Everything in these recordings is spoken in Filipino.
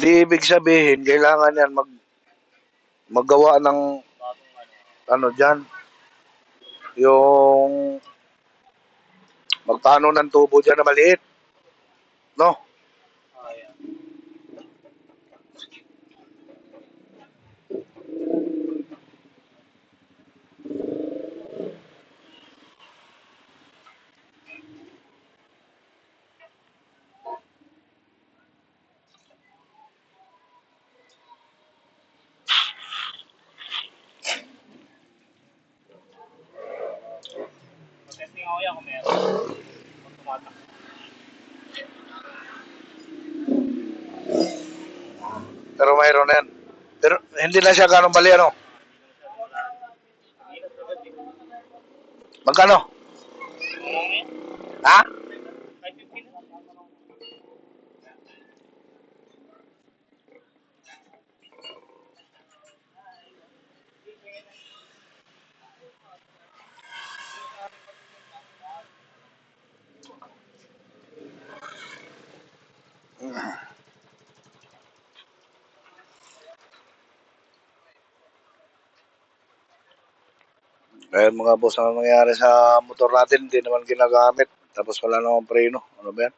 Di ibig sabihin, kailangan yan maggawa ng ano dyan, yung magpaano ng tubo dyan na maliit. No? Testing ako yan kung meron. Kung tumatak. Pero mayroon na yan. Pero hindi na siya ganun bali, ano? Magkano? Ha? Kahit 15 na. Eh, mga boss, ano nangyari sa motor natin? Hindi naman ginagamit. Tapos wala namang preno. Ano ba yan?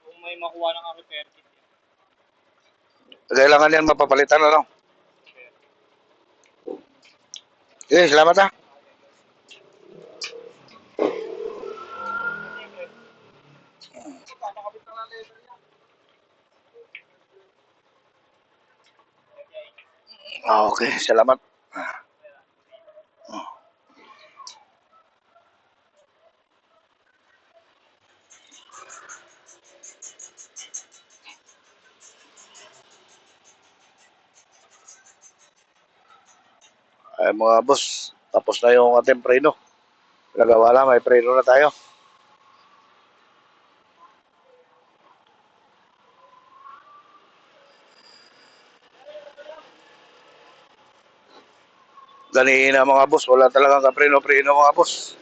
Kung may makuha ng repair kit. Kailangan yan mapapalitan, ano? Eh, salamat ha. Okay, salamat. Ay, mga boss, tapos na yung ating preno. Nagawa na, may preno na tayo. Ganina mga boss, wala talagang kapreno-preno mga boss.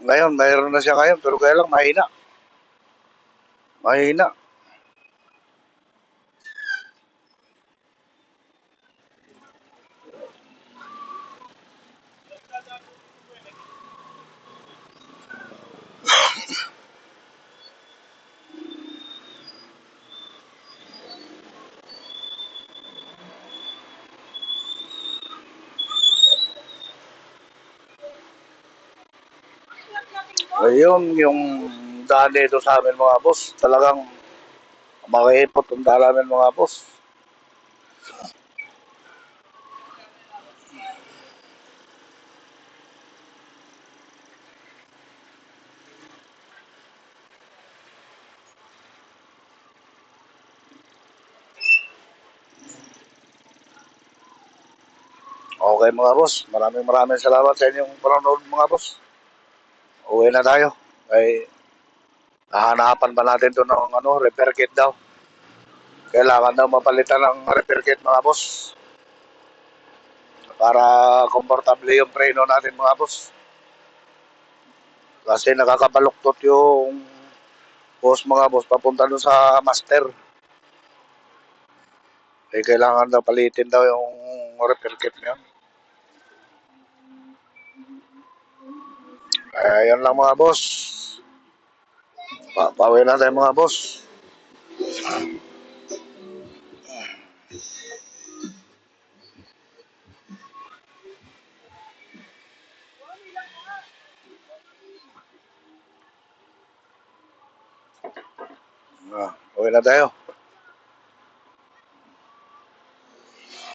Ngayon, mayroon na siya ngayon, pero kaya lang mahina. Mahina. Ayun, yung daan dito sa amin mga boss, talagang makaipot ang daan namin mga boss. Okay mga boss, maraming salamat sa inyong panonood mga boss. Uwi na tayo. Ay, hahanapan pa natin to ng ano, repair kit daw. Kailangan daw mapalitan ng repair kit mga boss. Para komportable yung preno natin mga boss. Kasi nakakabaluktot yung boss mga boss papunta dun sa master. Eh, kailangan daw palitin daw yung repair kit niya. Ayun lang mga boss. Pauwi na tayo mga boss. Uwi na tayo.